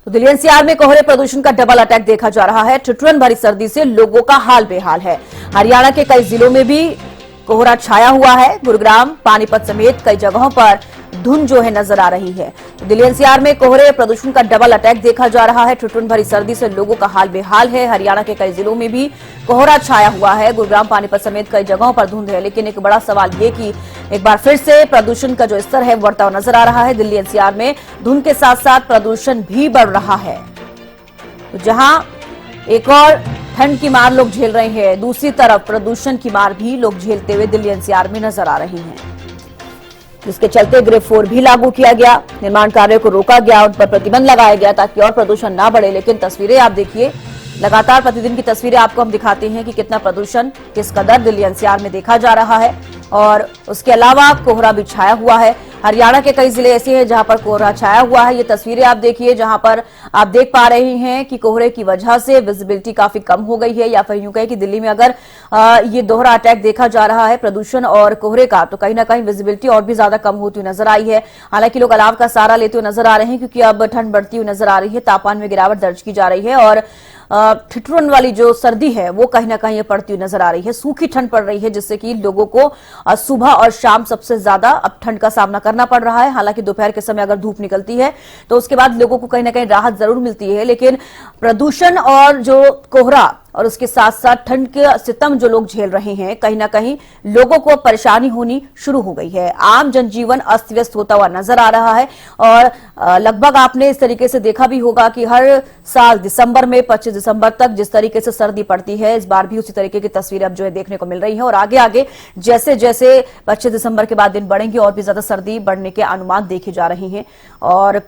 तो दिल्ली एनसीआर में कोहरे प्रदूषण का डबल अटैक देखा जा रहा है। ठिठुरन भरी सर्दी से लोगों का हाल बेहाल है। हरियाणा के कई जिलों में भी कोहरा छाया हुआ है। गुरुग्राम, पानीपत समेत कई जगहों पर धुंध जो है नजर आ रही है। तो दिल्ली एनसीआर में कोहरे प्रदूषण का डबल अटैक देखा जा रहा है। ठिठुरन भरी सर्दी से लोगों का हाल बेहाल है। हरियाणा के कई जिलों में भी कोहरा छाया हुआ है। गुरुग्राम, पानीपत समेत कई जगहों पर धुंध है। लेकिन एक बड़ा सवाल ये कि एक बार फिर से प्रदूषण का जो स्तर है बढ़ता हुआ नजर आ रहा है। दिल्ली एनसीआर में धुंध के साथ साथ प्रदूषण भी बढ़ रहा है। तो जहां एक और ठंड की मार लोग झेल रहे हैं, दूसरी तरफ प्रदूषण की मार भी लोग झेलते हुए दिल्ली एनसीआर में नजर आ रही हैं, जिसके चलते ग्रेड 4 भी लागू किया गया। निर्माण कार्यों को रोका गया, उन पर प्रतिबंध लगाया गया ताकि और प्रदूषण ना बढ़े। लेकिन तस्वीरें आप देखिए, लगातार प्रतिदिन की तस्वीरें आपको हम दिखाते हैं कि कितना प्रदूषण किस कदर दिल्ली एनसीआर में देखा जा रहा है। और उसके अलावा कोहरा भी छाया हुआ है। हरियाणा के कई जिले ऐसे हैं जहां पर कोहरा छाया हुआ है। ये तस्वीरें आप देखिए, जहां पर आप देख पा रहे हैं कि कोहरे की वजह से विजिबिलिटी काफी कम हो गई है, या फिर यूं कहें कि दिल्ली में अगर ये दोहरा अटैक देखा जा रहा है प्रदूषण और कोहरे का, तो कहीं ना कहीं विजिबिलिटी और भी ज्यादा कम होती हुई नजर आई है। हालांकि लोग अलाव का सहारा लेते हुए नजर आ रहे हैं, क्योंकि अब ठंड बढ़ती हुई नजर आ रही है, तापमान में गिरावट दर्ज की जा रही है और ठिठुरन वाली जो सर्दी है वो कहीं ना कहीं पड़ती हुई नजर आ रही है। सूखी ठंड पड़ रही है, जिससे कि लोगों को सुबह और शाम सबसे ज्यादा अब ठंड का सामना करना पड़ रहा है। हालांकि दोपहर के समय अगर धूप निकलती है तो उसके बाद लोगों को कहीं ना कहीं राहत जरूर मिलती है। लेकिन प्रदूषण और जो कोहरा और उसके साथ साथ ठंड के सितम जो लोग झेल रहे हैं, कहीं ना कहीं लोगों को परेशानी होनी शुरू हो गई है। आम जनजीवन अस्त व्यस्त होता हुआ नजर आ रहा है। और लगभग आपने इस तरीके से देखा भी होगा कि हर साल दिसंबर में 25 दिसंबर तक जिस तरीके से सर्दी पड़ती है, इस बार भी उसी तरीके की तस्वीरें अब जो है देखने को मिल रही है। और आगे आगे जैसे जैसे 25 दिसंबर के बाद दिन बढ़ेंगे और भी ज्यादा सर्दी बढ़ने के अनुमान देखे जा रहे हैं और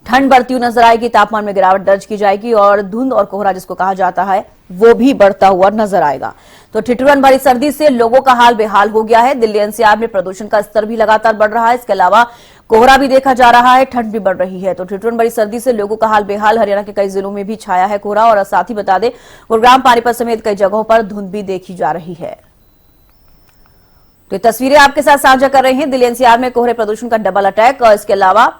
ठंड बढ़ती हुई नजर आएगी, तापमान में गिरावट दर्ज की जाएगी और धुंध और कोहरा जिसको कहा जाता है वो भी बढ़ता हुआ नजर आएगा। तो ठिठुरन भरी सर्दी से लोगों का हाल बेहाल हो गया है। दिल्ली एनसीआर में प्रदूषण का स्तर भी लगातार बढ़ रहा है। इसके अलावा कोहरा भी देखा जा रहा है, ठंड भी बढ़ रही है। तो ठिठुरन भरी सर्दी से लोगों का हाल बेहाल। हरियाणा के कई जिलों में भी छाया है कोहरा और साथ ही बता दें गुरुग्राम, पानीपत समेत कई जगहों पर धुंध भी देखी जा रही है। तो ये तस्वीरें आपके साथ साझा कर रहे हैं दिल्ली एनसीआर में कोहरे प्रदूषण का डबल अटैक। और इसके अलावा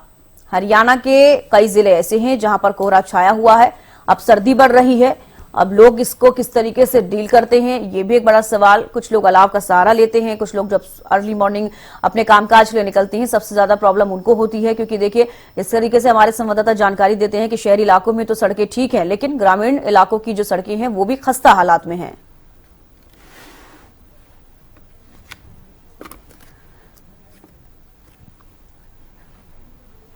हरियाणा के कई जिले ऐसे हैं जहां पर कोहरा छाया हुआ है। अब सर्दी बढ़ रही है, अब लोग इसको किस तरीके से डील करते हैं ये भी एक बड़ा सवाल। कुछ लोग अलाव का सहारा लेते हैं, कुछ लोग जब अर्ली मॉर्निंग अपने कामकाज के लिए निकलते हैं सबसे ज्यादा प्रॉब्लम उनको होती है। क्योंकि देखिए, इस तरीके से हमारे संवाददाता जानकारी देते हैं कि शहरी इलाकों में तो सड़कें ठीक है, लेकिन ग्रामीण इलाकों की जो सड़कें हैं वो भी खस्ता हालात में हैं।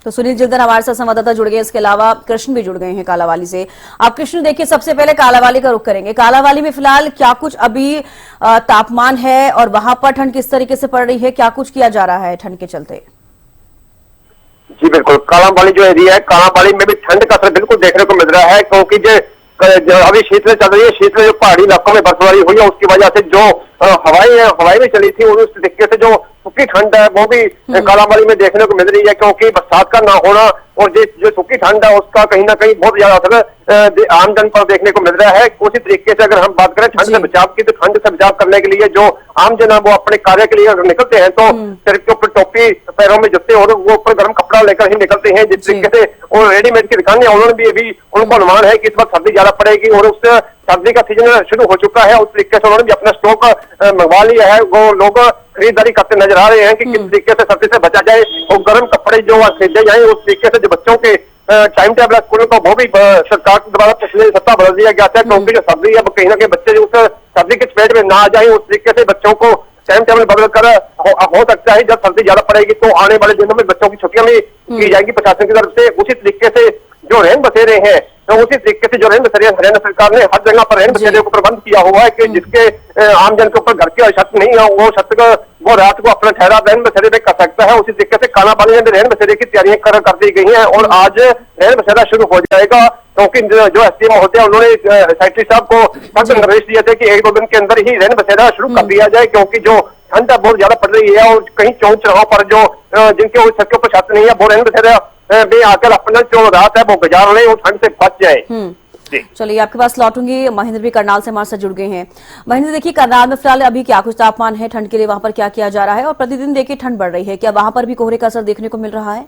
तो सुनील जिलदर हमारे साथ संवाददाता जुड़ गए, इसके अलावा कृष्ण भी जुड़ गए हैं कालावाली से। आप कृष्ण देखिए, सबसे पहले कालावाली का रुख करेंगे। कालावाली में फिलहाल क्या कुछ अभी तापमान है और वहां पर ठंड किस तरीके से पड़ रही है, क्या कुछ किया जा रहा है ठंड के चलते? जी बिल्कुल, कालावाली जो एरिया है, कालावाली में भी ठंड का असर बिल्कुल देखने को मिल रहा है। क्योंकि जो अभी शीतलहर चल रही है, शीतलहर जो पहाड़ी इलाकों में बर्फबारी हुई है उसकी वजह से जो हवाएं में चली थी उस तरीके से जो सूखी ठंड है वो भी कालावाली में देखने को मिल रही है। क्योंकि बरसात का ना होना और जो सूखी ठंड है उसका कहीं ना कहीं बहुत ज्यादा असर आमजन पर देखने को मिल रहा है। उसी तरीके से अगर हम बात करें ठंड से बचाव की, तो ठंड से बचाव करने के लिए जो आमजन है वो अपने कार्य के लिए अगर निकलते हैं तो सिर के ऊपर टोपी, पैरों में जूते और वो ऊपर गर्म कपड़ा लेकर ही निकलते हैं। जिस तरीके से वो रेडीमेड की दुकानें उन्होंने भी अभी उनको अनुमान है कि इस वक्त सर्दी ज्यादा पड़ेगी और उससे सर्दी का सीजन शुरू हो चुका है। उस तरीके से उन्होंने भी अपना स्टॉक मंगवा लिया है। वो लोग खरीदारी करते नजर आ रहे हैं कि किस तरीके से सर्दी से बचा जाए और गर्म कपड़े जो खरीदे जाए। उस तरीके से जो बच्चों के टाइम टेबल स्कूलों का वो भी सरकार द्वारा पिछले सप्ताह बदल दिया गया था। क्योंकि जो सर्दी है कहीं ना कहीं बच्चे उस सर्दी के चपेट में ना आ जाए, उस तरीके से बच्चों को टाइम टेबल बदल कर हो सकता है जब सर्दी ज्यादा पड़ेगी तो आने वाले दिनों में बच्चों की छुट्टियां भी की जाएगी प्रशासन की तरफ से। उसी तरीके से जो रैन बसेरे हैं, तो उसी तरीके से जो रैन बसेरे हरियाणा सरकार ने हर जगह पर रैन बसेरे को प्रबंध किया हुआ है कि जिसके आमजन के ऊपर घर की छत नहीं है वो छत का वो रात को अपना ठहरा रैन बसेरे पे कर सकता है। उसी तरीके से कालावाली में भी रैन बसेरे की तैयारियां कर दी गई हैं और आज रैन बसेरा शुरू हो जाएगा। क्योंकि जो एसडीएम महोदय उन्होंने सेक्रेटरी साहब को सख्त निर्देश दिए थे कि 1-2 दिन के अंदर ही रैन बसेरा शुरू कर दिया जाए। क्योंकि जो ठंड बहुत ज्यादा पड़ रही है और कहीं चौक चौराहों पर जो जिनके छत के ऊपर छत नहीं है वो रैन बसेरा में आकर अपना जो रात है वो गुजार लें और ठंड से बच जाए। चलिए, आपके पास लौटूंगी। महेंद्र भी करनाल से हमारे साथ जुड़ गए हैं। महेंद्र देखिए, करनाल में फिलहाल अभी क्या कुछ तापमान है, ठंड के लिए वहां पर क्या किया जा रहा है और प्रतिदिन देखिए ठंड बढ़ रही है, क्या वहां पर भी कोहरे का असर देखने को मिल रहा है?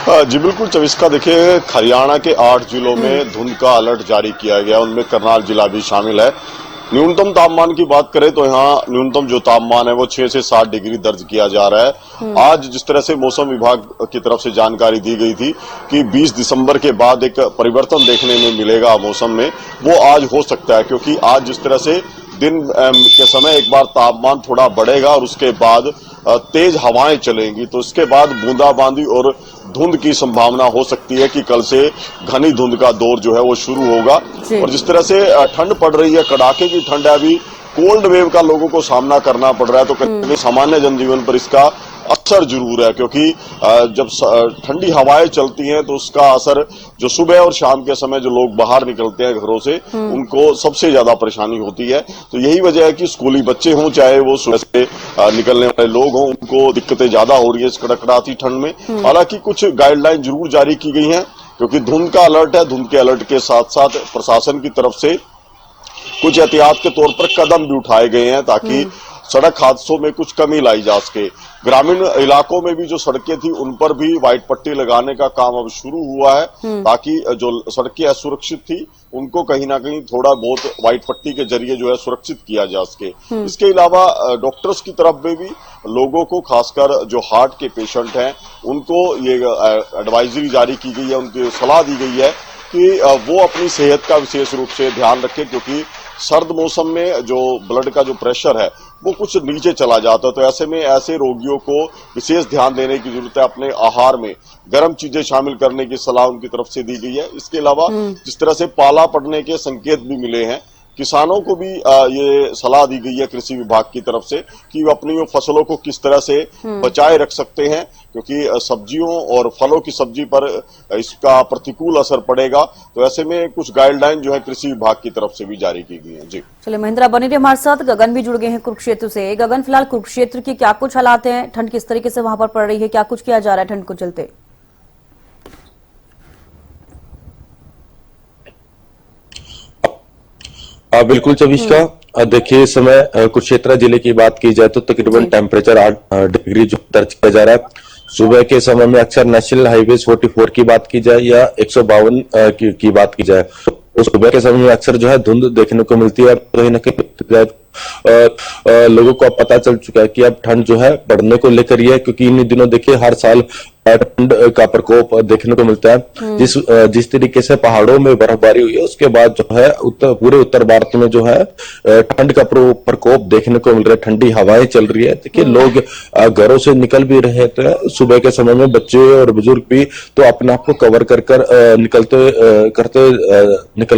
जी बिल्कुल चविष्का, देखिए हरियाणा के 8 जिलों में धुंध का अलर्ट जारी किया गया, उनमें करनाल जिला भी शामिल है। न्यूनतम तापमान की बात करें तो यहाँ न्यूनतम जो तापमान है वो 6 से 7 डिग्री दर्ज किया जा रहा है। आज जिस तरह से मौसम विभाग की तरफ से जानकारी दी गई थी कि 20 दिसंबर के बाद एक परिवर्तन देखने में मिलेगा मौसम में, वो आज हो सकता है, क्योंकि आज जिस तरह से दिन के समय एक बार तापमान थोड़ा बढ़ेगा और उसके बाद तेज हवाएं चलेंगी, तो इसके बाद बूंदाबांदी और धुंध की संभावना हो सकती है कि कल से घनी धुंध का दौर जो है वो शुरू होगा। और जिस तरह से ठंड पड़ रही है, कड़ाके की ठंड है, अभी कोल्ड वेव का लोगों को सामना करना पड़ रहा है, तो कहीं सामान्य जनजीवन पर इसका असर जरूर है, क्योंकि जब ठंडी हवाएं चलती हैं तो उसका असर जो सुबह और शाम के समय जो लोग बाहर निकलते हैं घरों से, उनको सबसे ज्यादा परेशानी होती है। तो यही वजह है कि स्कूली बच्चे हों चाहे वो सुबह से निकलने वाले लोग हों, उनको दिक्कतें ज्यादा हो रही है इस कड़कड़ाती ठंड में। हालांकि कुछ गाइडलाइन जरूर जारी की गई हैं, क्योंकि धुंध का अलर्ट है। धुंध के अलर्ट के साथ साथ प्रशासन की तरफ से कुछ एहतियात के तौर पर कदम भी उठाए गए हैं ताकि सड़क हादसों में कुछ कमी लाई जा सके। ग्रामीण इलाकों में भी जो सड़कें थी उन पर भी व्हाइट पट्टी लगाने का काम अब शुरू हुआ है, ताकि जो सड़कें असुरक्षित थी उनको कहीं ना कहीं थोड़ा बहुत व्हाइट पट्टी के जरिए जो है सुरक्षित किया जा सके। इसके अलावा डॉक्टर्स की तरफ में भी लोगों को, खासकर जो हार्ट के पेशेंट हैं, उनको ये एडवाइजरी जारी की गई है, उनकी सलाह दी गई है कि वो अपनी सेहत का विशेष रूप से ध्यान रखें, क्योंकि सर्द मौसम में जो ब्लड का जो प्रेशर है वो कुछ नीचे चला जाता है। तो ऐसे में ऐसे रोगियों को विशेष ध्यान देने की जरूरत है। अपने आहार में गर्म चीजें शामिल करने की सलाह उनकी तरफ से दी गई है। इसके अलावा जिस तरह से पाला पड़ने के संकेत भी मिले हैं, किसानों को भी ये सलाह दी गई है कृषि विभाग की तरफ से कि वो अपनी फसलों को किस तरह से बचाए रख सकते हैं, क्योंकि सब्जियों और फलों की सब्जी पर इसका प्रतिकूल असर पड़ेगा। तो ऐसे में कुछ गाइडलाइन जो है कृषि विभाग की तरफ से भी जारी की गई है। जी चलिए महिंद्रा बने रहिए हमारे साथ। गगन भी जुड़ गए हैं कुरुक्षेत्र से। गगन, फिलहाल कुरुक्षेत्र की क्या कुछ हालात हैं, ठंड किस तरीके से वहां पर पड़ रही है, क्या कुछ किया जा रहा है ठंड को चलते? बिल्कुल चविष्का, देखिए इस समय कुरुक्षेत्र जिले की बात की जाए तो तकरीबन टेम्परेचर 8 डिग्री जो दर्ज किया जा रहा है। सुबह के समय में अक्सर नेशनल हाईवे 44 की बात की जाए या 152 की बात की जाए, तो सुबह के समय में अक्सर जो है धुंध देखने को मिलती है। कहीं ना कहीं लोगों को अब पता चल चुका है कि अब ठंड जो है बढ़ने को लेकर ही है, क्योंकि इन दिनों देखिए हर साल ठंड का प्रकोप देखने को मिलता है। जिस तरीके से पहाड़ों में बर्फबारी हुई है उसके बाद जो है पूरे उत्तर भारत में जो है ठंड का प्रकोप देखने को मिल रहा है। ठंडी हवाएं चल रही है। देखिए लोग घरों से निकल भी रहे थे सुबह के समय में, बच्चे और बुजुर्ग भी तो अपने आप को कवर कर निकल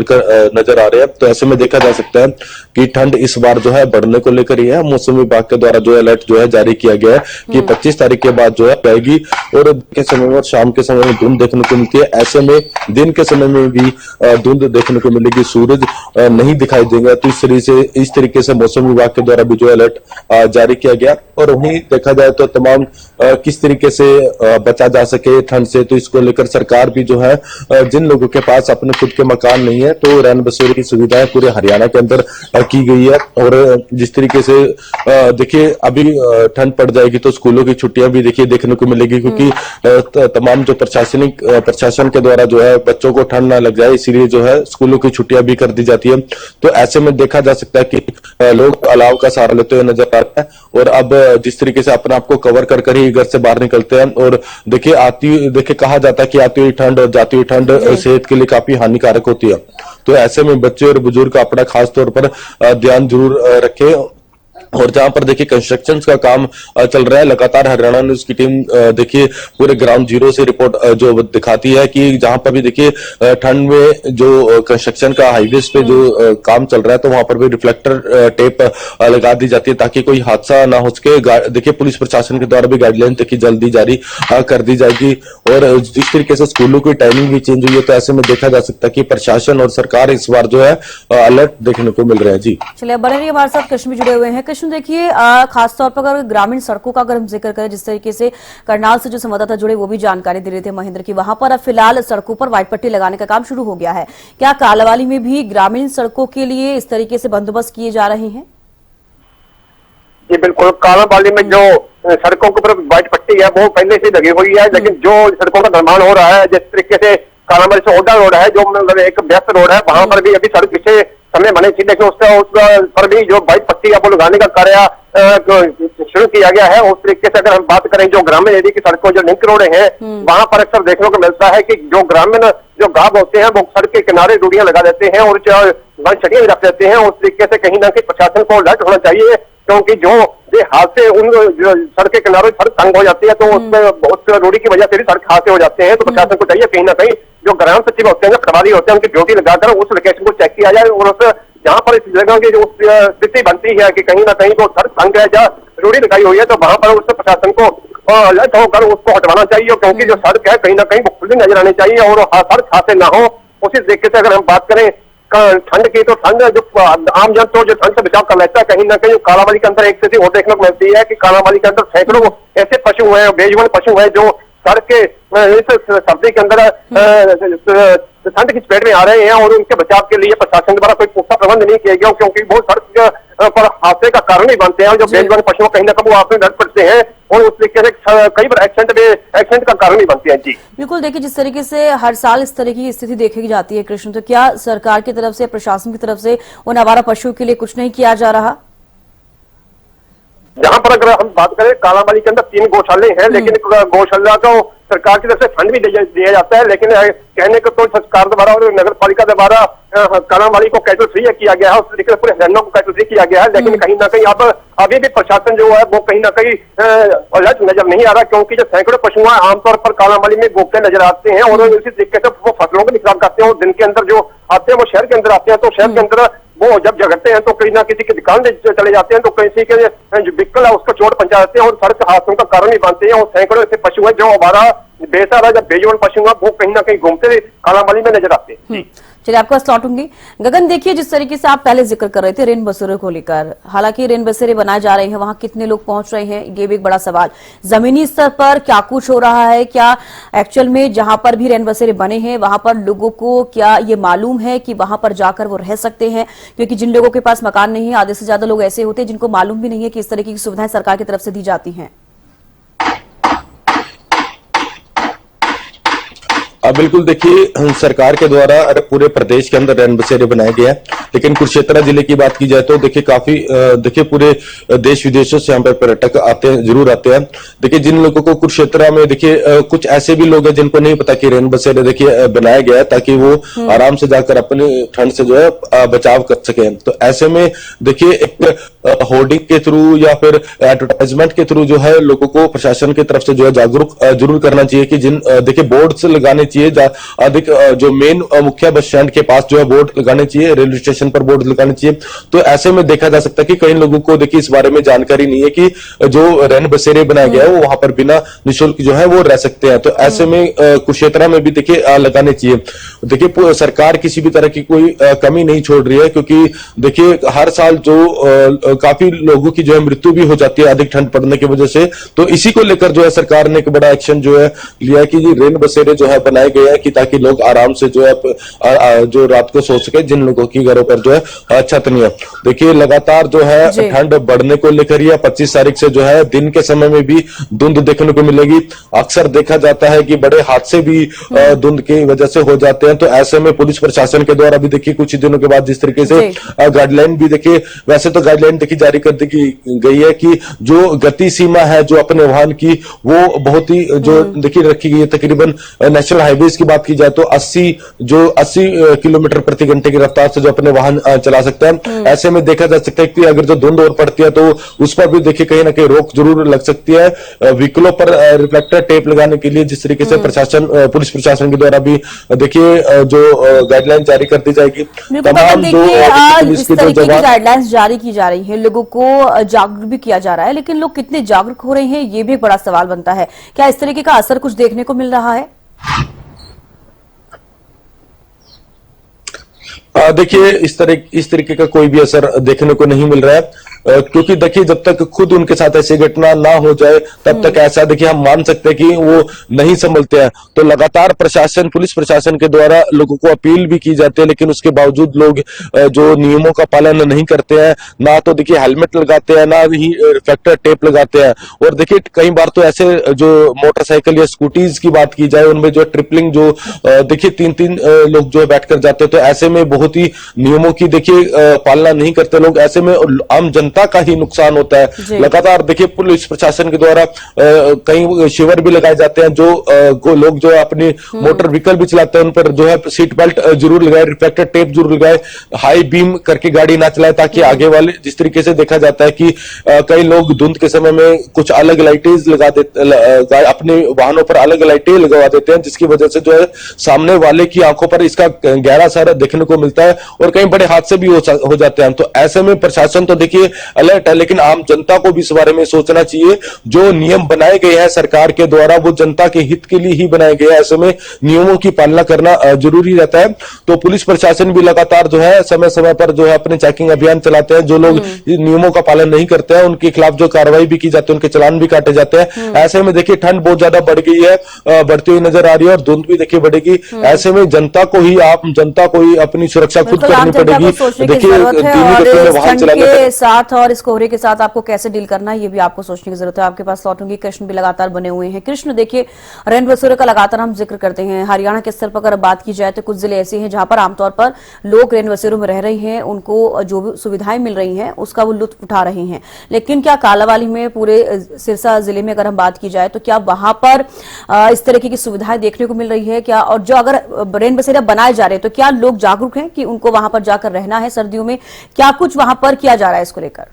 कर नजर आ रहे हैं। तो ऐसे में देखा जा सकता है कि ठंड इस बार जो है बढ़ने को लेकर ही है। मौसम विभाग के द्वारा जो अलर्ट जो है जारी किया गया है कि 25 तारीख के बाद जो है आएगी और के समय में और शाम के समय में धुंध देखने को मिलती है। ऐसे में दिन के समय में भी धुंध देखने को मिलेगी, सूरज नहीं दिखाई देगा। तो इस तरीके से मौसम विभाग के द्वारा भी जो अलर्ट जारी किया गया। और वहीं देखा जाए तो तमाम किस तरीके से बचा जा सके ठंड से, तो इसको लेकर सरकार भी जो है जिन लोगों के पास अपने खुद के मकान नहीं है तो रैन बसेरे की सुविधाएं पूरे हरियाणा के अंदर की गई है। और जिस तरीके से देखिए अभी ठंड पड़ जाएगी तो स्कूलों की छुट्टियां भी देखिए देखने को मिलेगी, क्योंकि तमाम जो प्रशासन के द्वारा जो है बच्चों को ठंड ना लग जाए, इसीलिए जो है स्कूलों की छुट्टियां भी कर दी जाती है। तो ऐसे में देखा जा सकता है कि लोग अलाव का सहारा लेते हुए नजर आ रहे हैं और अब जिस तरीके से अपने आप को कवर कर ही घर से बाहर निकलते हैं। और देखिए कहा जाता है कि आती हुई ठंड और जाती हुई ठंड सेहत के लिए काफी हानिकारक होती है। तो ऐसे में बच्चे और बुजुर्ग अपना खास तौर पर ध्यान जरूर रखें। और जहां पर देखिए कंस्ट्रक्शन का काम चल रहा है, लगातार हरियाणा न्यूज की टीम देखिए पूरे ग्राउंड जीरो से रिपोर्ट जो दिखाती है कि जहां पर भी देखिए ठंड में जो कंस्ट्रक्शन का हाईवेज पे जो काम चल रहा है तो वहां पर भी रिफ्लेक्टर टेप लगा दी जाती है ताकि कोई हादसा ना हो सके। देखिए पुलिस प्रशासन के द्वारा भी गाइडलाइन देखिए जल्दी जारी कर दी जाएगी। और जिस तरीके से स्कूलों की टाइमिंग भी चेंज हुई है तो ऐसे में देखा जा सकता है कि प्रशासन और सरकार इस बार जो है अलर्ट देखने को मिल रहे हैं। जी चलिए बने रहिए हमारे साथ, कृष्ण भी जुड़े हुए हैं। कृष्ण देखिए खासतौर पर अगर ग्रामीण सड़कों का अगर हम जिक्र करें, जिस तरीके से करनाल से जो संवाददाता जुड़े वो भी जानकारी दे रहे थे महेंद्र की, वहां पर अब फिलहाल सड़कों पर व्हाइट पट्टी लगाने का काम शुरू हो गया है। क्या कालावाली में भी ग्रामीण सड़कों के लिए इस तरीके से बंदोबस्त किए जा रहे हैं? जी बिल्कुल, कालावाली में जो सड़कों के ऊपर व्हाइट पट्टी है वो पहले से लगी हुई है, लेकिन जो सड़कों का निर्माण हो रहा है जिस तरीके से कालामल से ओडा रोड है जो मतलब एक व्यस्त रोड है, वहां पर भी अभी सड़क पिछले समय बनी थी, लेकिन उस पर भी जो व्हाइट पट्टी है वो लगाने का कार्य शुरू किया गया है। उस तरीके से अगर हम बात करें जो ग्रामीण एरिया की सड़कों जो लिंक रोड हैं वहां पर अक्सर देखने को मिलता है कि जो ग्रामीण जो गांव होते हैं वो सड़क के किनारे डूडियां लगा देते हैं और छड़ियां रख देते हैं। उस तरीके से कहीं ना कहीं प्रशासन को अलर्ट होना चाहिए, क्योंकि जो ये हादसे उन सड़क के किनारे सड़क तंग हो जाती है तो उसमें बहुत रोडी की वजह से भी सड़क हादसे हो जाते हैं। तो प्रशासन को चाहिए कहीं ना कहीं जो ग्राम सचिव होते हैं, प्रभारी होते हैं, उनकी ड्यूटी लगाकर उस लोकेशन को चेक किया जाए और उस जहां पर इस जगह की जो स्थिति बनती है कि कहीं ना कहीं वो सड़क तंग है या रोडी लगाई हुई है तो वहां पर उस प्रशासन को अलर्ट होकर उसको हटवाना चाहिए, क्योंकि जो सड़क है कहीं ना कहीं वो खुली नजर आनी चाहिए और सड़क हादसे ना हो। उसी तरीके से अगर हम बात करें ठंड की तो ठंड जो आम जन तो जो ठंड से बचाव कर लेता है, कहीं ना कहीं कालाबाली के अंदर एक स्थिति और देखने को मिलती है कि कालाबाली के अंदर सैकड़ों ऐसे पशु हैं, बेजुबान पशु हैं जो सड़क के इस सर्दी के अंदर ठंड की चपेट में आ रहे हैं और उनके बचाव के लिए प्रशासन द्वारा कोई पुख्ता प्रबंध नहीं किया गया, क्योंकि वो सड़क पर हादसे का कारण ही बनते हैं और जो बेजुबान पशु कहीं ना कहीं वो आपस में लड़ पड़ते हैं और उस तरीके से कई बार एक्सीडेंट का कारण ही बनते हैं। जी बिल्कुल, देखिए जिस तरीके से हर साल इस तरह की स्थिति देखी जाती है कृष्ण, तो क्या सरकार की तरफ से प्रशासन की तरफ से उन आवारा पशुओं के लिए कुछ नहीं किया जा रहा? जहां पर अगर हम बात करें कालाबाली के अंदर 3 गौशाले हैं, लेकिन गौशाला को सरकार की तरफ से फंड भी दिया जाता है, लेकिन कहने को तो सरकार द्वारा और नगर पालिका द्वारा कालाबाली को कैटल फ्री किया गया है, उस तरीके से पूरे हरियाणा को कैटल फ्री किया गया है, लेकिन कहीं ना कहीं अब अभी भी प्रशासन जो है वो कहीं ना कहीं अलर्ट नजर नहीं आ रहा, क्योंकि जो सैकड़ों पशु हैं आमतौर पर कालाबाली में गोपते नजर आते हैं और इसी तरीके से वो फसलों के नुकसान करते हैं और दिन के अंदर जो आते हैं वो शहर के अंदर आते हैं, तो शहर के अंदर वो जब झगड़ते हैं तो कहीं ना किसी की दुकान चले जाते हैं तो किसी के जो व्हीकल है उसको चोट पहुंचा देते हैं और सड़क हादसों का कारण ही बनते हैं। और सैकड़ों ऐसे पशु हैं जो हमारा बेसहारा जब बेजुबान पशु है वो कहीं ना कहीं घूमते कालाबाली में नजर आते हैं। चलिए आपको लौटूंगी। गगन, देखिए जिस तरीके से आप पहले जिक्र कर रहे थे रेन बसेरों को लेकर, हालांकि रेन बसेरे बनाए जा रहे हैं, वहां कितने लोग पहुंच रहे हैं ये भी एक बड़ा सवाल। जमीनी स्तर पर क्या कुछ हो रहा है, क्या एक्चुअल में जहां पर भी रेन बसेरे बने हैं वहां पर लोगों को क्या ये मालूम है कि वहां पर जाकर वो रह सकते हैं? क्योंकि जिन लोगों के पास मकान नहीं है, आधे से ज्यादा लोग ऐसे होते हैं जिनको मालूम भी नहीं है कि इस तरह की सुविधाएं सरकार की तरफ से दी जाती हैं। बिल्कुल, देखिए सरकार के द्वारा पूरे प्रदेश के अंदर रैन बसेरे बनाए गए हैं, लेकिन कुरुक्षेत्र जिले की बात की जाए तो देखिए काफी देखिए पूरे देश विदेशों से यहाँ पर पर्यटक आते हैं, जरूर आते हैं। देखिए जिन लोगों को कुरुक्षेत्र में देखिए कुछ ऐसे भी लोग हैं जिनको नहीं पता कि रैन बसेरे देखिए बनाया गया है ताकि वो आराम से जाकर अपनी ठंड से जो है बचाव कर सके। तो ऐसे में देखिए एक होर्डिंग के थ्रू या फिर एडवर्टाइजमेंट के थ्रू जो है लोगों को प्रशासन की तरफ से जो है जागरूक जरूर करना चाहिए कि जिन देखिए बोर्ड्स लगाने चाहिए अधिक जो मेन मुख्य बस स्टैंड के पास जो है बोर्ड लगाने चाहिए, रेलवे स्टेशन पर बोर्ड लगाने चाहिए। तो ऐसे में देखा जा सकता है कि कई लोगों को देखिए इस बारे में जानकारी नहीं है कि जो रैन बसेरे बनाया गया है वो वहां पर बिना निःशुल्क जो है वो रह सकते हैं। तो ऐसे में कुरुक्षेत्र में भी देखिए लगाने चाहिए। देखिए सरकार किसी भी तरह की कोई कमी नहीं छोड़ रही है, क्योंकि देखिए हर साल जो काफी लोगों की जो है मृत्यु भी हो जाती है अधिक ठंड पड़ने की वजह से। तो इसी को लेकर जो है सरकार ने एक बड़ा एक्शन जो है लिया कि ये रेन बसेरे जो है बनाए गए हैं कि ताकि लोग आराम से जो है जो रात को सो सके, जिन लोगों की घरों पर जो है छत नहीं है। देखिए लगातार जो है ठंड बढ़ने को लेकर या 25 तारीख से जो है दिन के समय में भी धुंध देखने को मिलेगी। अक्सर देखा जाता है कि बड़े हादसे भी धुंध की वजह से हो जाते हैं। तो ऐसे में पुलिस प्रशासन के द्वारा भी देखिए कुछ दिनों के बाद जिस तरीके से गाइडलाइन भी देखिए, वैसे तो गाइडलाइन देखी जारी कर दी गई है कि जो गति सीमा है जो अपने वाहन की वो बहुत ही जो देखिए रखी गई है। तकरीबन नेशनल हाईवेज की बात की जाए तो 80 किलोमीटर प्रति घंटे की रफ्तार से जो अपने वाहन चला सकते हैं। ऐसे में देखा जा सकता है कि अगर जो धुंध और पड़ती है तो उस पर भी देखिए कहीं ना कहीं रोक जरूर लग सकती है। व्हीकलों पर रिफ्लेक्टर टेप लगाने के लिए जिस तरीके से प्रशासन पुलिस प्रशासन के द्वारा भी देखिए जो गाइडलाइन जारी कर दी जाएगी। तमाम जो इस तरीके की गाइडलाइंस जारी की जा रही है, लोगों को जागरूक भी किया जा रहा है, लेकिन लोग कितने जागरूक हो रहे हैं ये भी एक बड़ा सवाल बनता है। क्या इस तरीके का असर कुछ देखने को मिल रहा है? देखिए इस तरीके का कोई भी असर देखने को नहीं मिल रहा है। क्योंकि देखिए जब तक खुद उनके साथ ऐसी घटना ना हो जाए तब तक ऐसा देखिए हम मान सकते हैं कि वो नहीं संभलते हैं। तो लगातार प्रशासन, पुलिस प्रशासन के द्वारा लोगों को अपील भी की जाती है, लेकिन उसके बावजूद लोग जो नियमों का पालन नहीं करते हैं, ना तो देखिए हेलमेट लगाते हैं, ना ही रिफ्लेक्टर टेप लगाते हैं। और देखिए कई बार तो ऐसे जो मोटरसाइकिल या स्कूटीज की बात की जाए, उनमें जो ट्रिपलिंग जो देखिए 3-3 लोग जो है बैठकर जाते हैं, तो ऐसे में बहुत ही नियमों की देखिए पालना नहीं करते लोग। ऐसे में आम जनता का ही नुकसान होता है। लगातार देखिए पुलिस प्रशासन के द्वारा कई शिविर भी लगाए जाते हैं, जो लोग जो अपनी मोटर व्हीकल भी चलाते हैं उन पर जो है सीट बेल्ट जरूर लगाए, रिफ्लेक्टर टेप जरूर लगाए, हाई बीम करके गाड़ी ना चलाए, ताकि आगे वाले, जिस तरीके से देखा जाता है कि कई लोग धुंध के समय में कुछ अलग लाइटें लगा देते, अपने वाहनों पर अलग लाइटें लगवा देते हैं, जिसकी वजह से जो है सामने वाले की आंखों पर इसका गहरा असर देखने को मिलता है और कई बड़े हादसे भी हो जाते हैं। तो ऐसे में प्रशासन तो देखिए अलर्ट है, लेकिन आम जनता को भी इस बारे में सोचना चाहिए। जो नियम बनाए गए हैं सरकार के द्वारा, वो जनता के हित के लिए ही बनाए गए हैं। ऐसे में नियमों की पालना करना जरूरी रहता है। तो पुलिस प्रशासन भी लगातार जो है समय समय पर जो है अपने चेकिंग अभियान चलाते हैं। जो लोग नियमों का पालन नहीं करते हैं उनके खिलाफ जो कार्रवाई भी की जाती है, उनके चालान भी काटे जाते हैं। ऐसे में देखिए ठंड बहुत ज्यादा बढ़ गई है, बढ़ती हुई नजर आ रही है और धुंध भी देखिए बढ़ेगी। ऐसे में जनता को ही अपनी सुरक्षा खुद करनी पड़ेगी। देखिए वाहन चलाने के साथ और इस कोहरे के साथ आपको कैसे डील करना है, ये भी आपको सोचने की जरूरत है। आपके पास लौटूंगी, कृष्ण भी लगातार बने हुए हैं। कृष्ण, देखिए रैन बसेरों का लगातार हम जिक्र करते हैं। हरियाणा के स्तर पर अगर बात की जाए तो कुछ जिले ऐसे हैं जहां पर आमतौर पर लोग रैन बसेरों में रह रहे हैं, उनको जो भी सुविधाएं मिल रही हैं उसका वो लुत्फ उठा रहे हैं। लेकिन क्या कालांवाली में, पूरे सिरसा जिले में अगर हम बात की जाए तो क्या वहां पर इस तरीके की सुविधाएं देखने को मिल रही है क्या? और जो अगर रैन बसेरा बनाए जा रहे हैं तो क्या लोग जागरूक हैं कि उनको वहां पर जाकर रहना है सर्दियों में? क्या कुछ वहां पर किया जा रहा है इसको लेकर?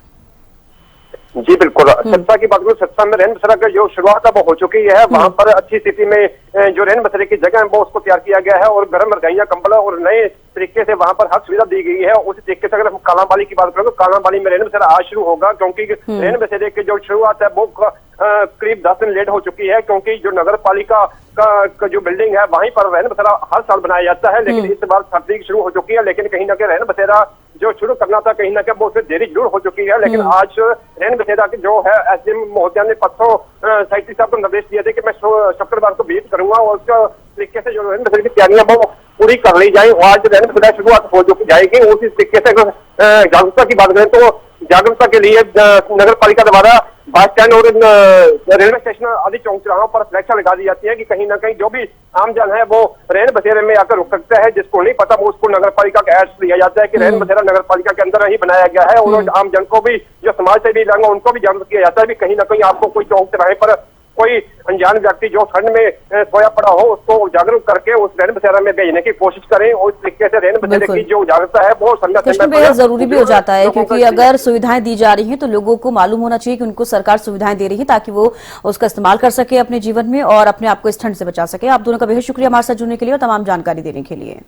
जी बिल्कुल, सिरसा की बात करूं, सिरसा में रैन बसेरा की जो शुरुआत है वो हो चुकी है। वहां पर अच्छी स्थिति में जो रैन बसेरे की जगह है वो उसको तैयार किया गया है और गर्म रजाइयां, कंबल और नए तरीके से वहां पर हर सुविधा दी गई है। उसी तरीके से अगर हम कालांवाली की बात करें तो कालांवाली में रैन बसेरा आज शुरू होगा, क्योंकि रैन बसेरे की जो शुरुआत है वो करीब 10 दिन लेट हो चुकी है, क्योंकि जो नगर पालिका का जो बिल्डिंग है वहीं पर रैन बसेरा हर साल बनाया जाता है। लेकिन इस बार सर्दी शुरू हो चुकी है, लेकिन कहीं ना कहीं रैन बसेरा जो शुरू करना था कहीं ना कहीं वो उसमें देरी जरूर हो चुकी है। लेकिन आज रैन बसेरा की जो है एसडीएम महोदया ने परसों साइकिल साहब को निर्देश दिए थे कि मैं शुक्रवार को विजिट करूंगा और उसका तरीके से जो रैन बसेरे की तैयारियां वो पूरी कर ली जाए। आज रैन बसेरा शुरुआत हो जाएगी। उसी तरीके से अगर जागरूकता की बात करें तो जागरूकता के लिए नगर पालिका द्वारा बस स्टैंड और रेलवे स्टेशन आदि चौक चौराहों पर फ्लैक्सा लगा दी जाती है कि कहीं ना कहीं जो भी आमजन है वो रैन बसेरे में आकर रुक सकता है। जिसको नहीं पता वो उसको नगर पालिका का एड्स दिया जाता है कि रैन बसेरा नगर पालिका के अंदर ही बनाया गया है। और आमजन को भी, जो समाज से भी रंग, उनको भी जागरूक किया जाता है कि कहीं ना कहीं आपको कोई चौक चौराहे पर कोई अनजान व्यक्ति जो ठंड में सोया पड़ा हो उसको जागरूक करके उस रैन बसेरा में भेजने की कोशिश करें। और इस तरीके से रैन बसेरे की जो जागरूकता है वो समय जरूरी भी हो जाता है, क्योंकि अगर सुविधाएं दी जा रही हैं तो लोगों को मालूम होना चाहिए कि उनको सरकार सुविधाएं दे रही है ताकि वो उसका इस्तेमाल कर सके अपने जीवन में और अपने आप को इस ठंड से बचा सके। आप दोनों का बेहद शुक्रिया हमारे साथ जुड़ने के लिए और तमाम जानकारी देने के लिए।